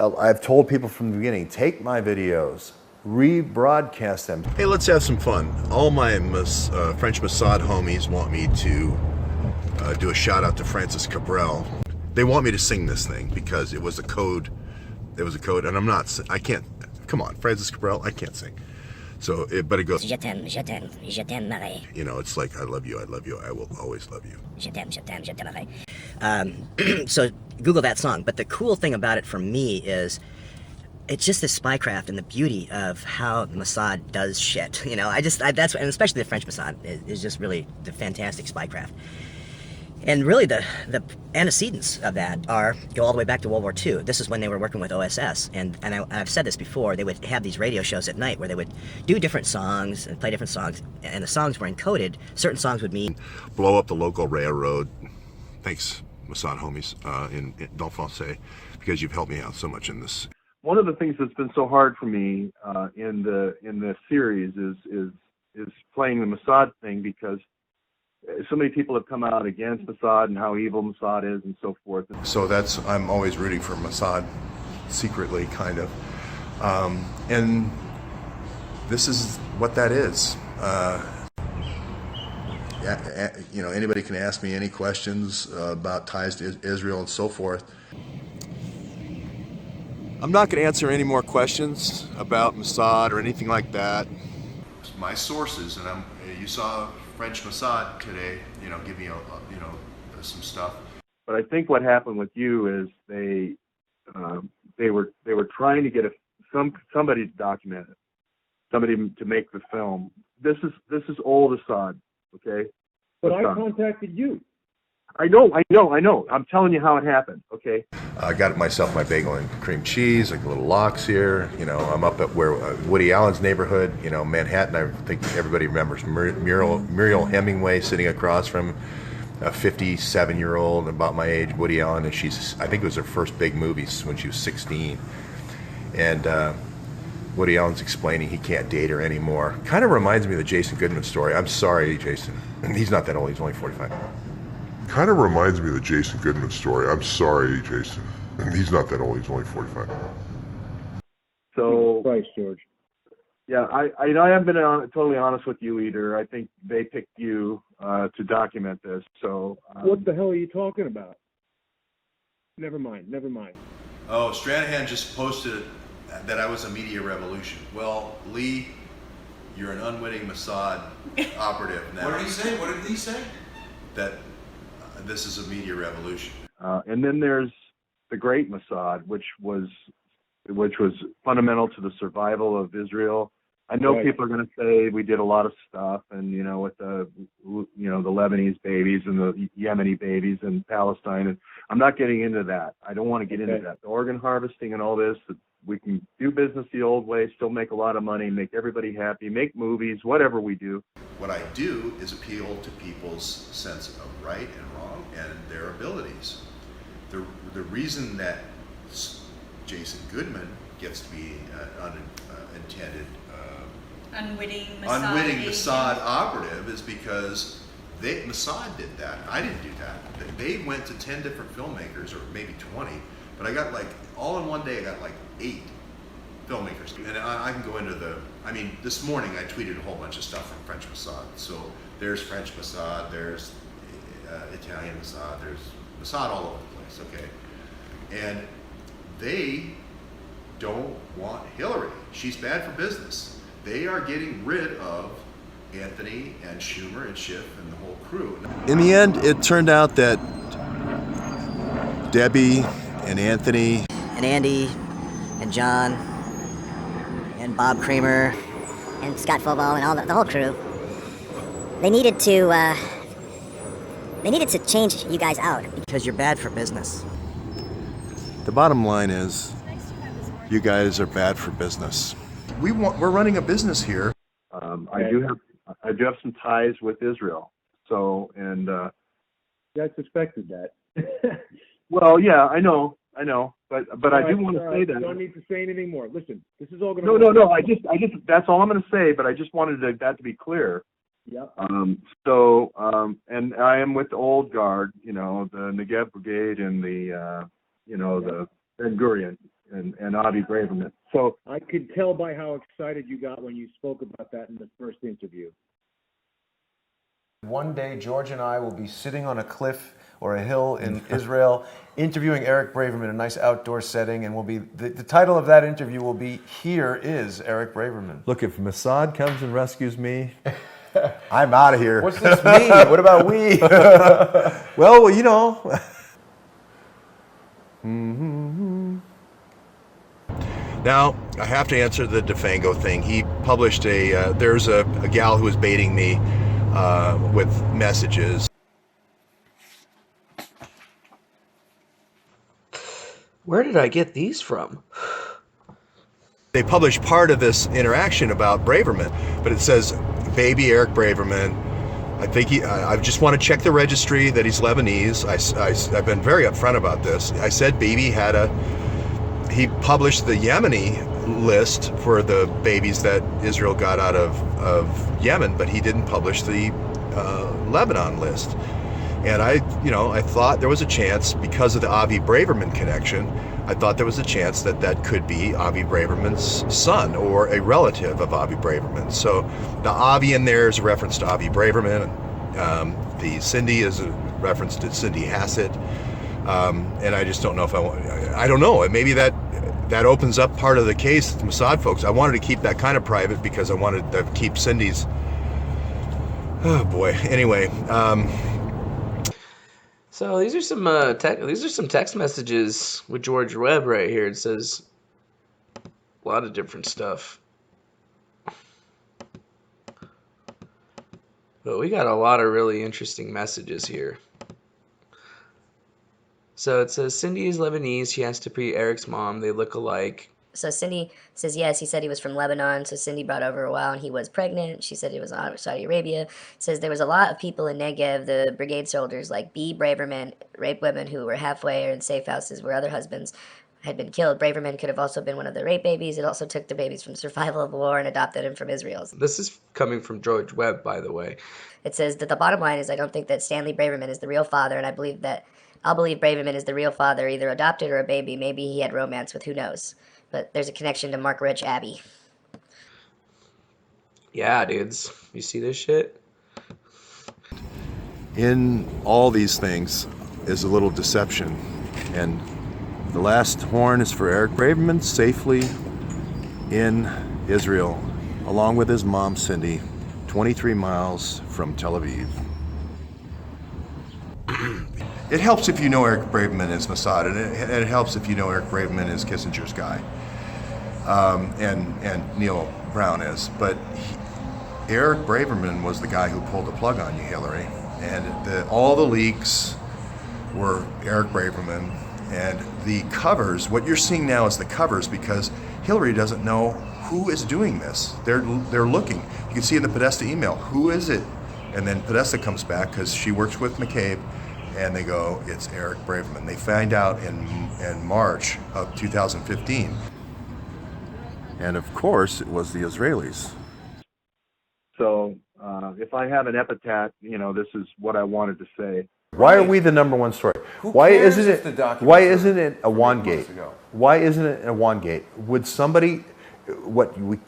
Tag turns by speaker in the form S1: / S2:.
S1: I've told people from the beginning, take my videos, rebroadcast them. Hey, let's have some fun. All my French Mossad homies want me to do a shout out to Francis Cabrel. They want me to sing this thing because it was a code. It was a code, and I can't. Come on, Francis Cabrel, I can't sing. So, but it goes.
S2: Je t'aime, Marie.
S1: You know, it's like I love you, I will always love you.
S2: Je t'aime, Marie. So Google that song. But the cool thing about it for me is, it's just this spycraft and the beauty of how the Mossad does shit. You know, and especially the French Mossad is just really the fantastic spycraft. And really the antecedents of that go all the way back to World War II. This is when they were working with OSS. And I've said this before, they would have these radio shows at night where they would do different songs and play different songs. And the songs were encoded. Certain songs would mean...
S1: Blow up the local railroad. Thanks, Mossad homies, in Francais, because you've helped me out so much in this.
S3: One of the things that's been so hard for me in the series is playing the Mossad thing, because so many people have come out against Mossad and how evil Mossad is and so forth.
S1: So I'm always rooting for Mossad, secretly, kind of. And this is what that is. You know, anybody can ask me any questions about ties to Israel and so forth. I'm not going to answer any more questions about Mossad or anything like that. My sources, and you saw French Mossad today, you know, give me some stuff.
S3: But I think what happened with you is they were trying to get somebody to document it, somebody to make the film. This is old Assad, okay?
S4: But I contacted you.
S3: I know. I'm telling you how it happened, okay?
S1: I got myself my bagel and cream cheese, like little lox here. You know, I'm up at where Woody Allen's neighborhood, you know, Manhattan. I think everybody remembers Muriel Hemingway sitting across from a 57-year-old about my age, Woody Allen, and I think it was her first big movie when she was 16. And Woody Allen's explaining he can't date her anymore. Kind of reminds me of the Jason Goodman story. I'm sorry, Jason. He's not that old. He's only 45.
S5: Kind of reminds me of the Jason Goodman story. I'm sorry, Jason. He's not that old. He's only 45.
S3: So,
S4: Christ, George.
S3: Yeah, I have been totally honest with you, Eater. I think they picked you to document this. So,
S4: what the hell are you talking about? Never mind.
S1: Oh, Stranahan just posted that I was a media revolution. Well, Lee, you're an unwitting Mossad operative now.
S6: What did he say? What did he say?
S1: That this is a media revolution.
S3: And then there's the Great Mossad, which was fundamental to the survival of Israel. I know people are going to say we did a lot of stuff, and with the Lebanese babies and the Yemeni babies and Palestine, and I'm not getting into that. I don't want to get into that. The organ harvesting and all this, we can do business the old way, still make a lot of money, make everybody happy, make movies, whatever we do.
S1: What I do is appeal to people's sense of right and wrong and their abilities. The reason that Jason Goodman gets to be unintended
S7: unwitting
S1: Mossad operative is because Mossad did that. I didn't do that. They went to 10 different filmmakers, or maybe 20, but I got all in one day I got 8 filmmakers. And I can go into this morning I tweeted a whole bunch of stuff from French Mossad. So there's French Mossad, there's Italian Mossad, there's Mossad all over the place, okay? And they don't want Hillary. She's bad for business. They are getting rid of Anthony and Schumer and Schiff and the whole crew. In the end, it turned out that Debbie and Anthony
S2: and Andy and John and Bob Kramer
S8: and Scott Football and all the whole crew, they needed to change you guys out
S2: because you're bad for business.
S1: The bottom line is, you guys are bad for business. We're running a business here.
S3: I do have some ties with Israel. So, and
S4: I suspected that.
S3: Well, yeah, I know, but I do want to say that.
S4: You don't need to say anything more. Listen, this is all going
S3: No.
S4: to.
S3: I just that's all I'm going to say. But I just wanted that to be clear.
S4: Yeah.
S3: And I am with the old guard, the Negev Brigade and the Ben Gurion, and Avi Braverman. So
S4: I could tell by how excited you got when you spoke about that in the first interview.
S6: One day, George and I will be sitting on a cliff or a hill in Israel, interviewing Eric Braverman in a nice outdoor setting, and we'll be the title of that interview will be "Here is Eric Braverman."
S9: Look, if Mossad comes and rescues me, I'm out of here.
S6: What's this me? What about we?
S9: Well, you know.
S1: Now, I have to answer the DeFango thing. He published there's a gal who was baiting me with messages.
S6: Where did I get these from?
S1: They published part of this interaction about Braverman, but it says, baby Eric Braverman. I think I just want to check the registry that he's Lebanese. I've been very upfront about this. I said baby he published the Yemeni list for the babies that Israel got out of Yemen, but he didn't publish the Lebanon list. And I thought there was a chance, because of the Avi Braverman connection, I thought there was a chance that could be Avi Braverman's son or a relative of Avi Braverman. So the Avi in there is a reference to Avi Braverman. The Cindy is a reference to Cindy Hassett. And I just don't know if I don't know. Maybe that opens up part of the case to Mossad folks. I wanted to keep that kind of private because I wanted to keep Cindy's. Oh boy. Anyway.
S10: So these are some text messages with George Webb right here. It says a lot of different stuff. But we got a lot of really interesting messages here. So it says Cindy is Lebanese. She has to be Eric's mom. They look alike.
S8: So Cindy says yes, he said he was from Lebanon, so Cindy brought over a while and he was pregnant. She said it was out of Saudi Arabia. Says there was a lot of people in Negev, the brigade soldiers like B. Braverman, raped women who were halfway or in safe houses where other husbands had been killed. Braverman could have also been one of the rape babies. It also took the babies from survival of war and adopted them from Israel.
S10: This is coming from George Webb, by the way.
S8: It says that the bottom line is I don't think that Stanley Braverman is the real father, and I'll believe Braverman is the real father, either adopted or a baby. Maybe he had romance with who knows. But there's a connection to Mark Rich Abbey.
S10: Yeah, dudes. You see this shit?
S1: In all these things is a little deception. And the last horn is for Eric Braverman, safely in Israel, along with his mom, Cindy, 23 miles from Tel Aviv. It helps if you know Eric Braverman is Mossad, and it helps if you know Eric Braverman is Kissinger's guy, and Neil Brown is. But Eric Braverman was the guy who pulled the plug on you, Hillary, and all the leaks were Eric Braverman, and the covers. What you're seeing now is the covers because Hillary doesn't know who is doing this. They're looking. You can see in the Podesta email, who is it? And then Podesta comes back because she works with McCabe. And they go, it's Eric Braverman. They find out in March of 2015. And of course, it was the Israelis.
S3: So if I have an epitaph, this is what I wanted to say.
S9: Why are we the number one story? Why isn't it a Wangate? Why isn't it a Wangate? Would somebody, what we...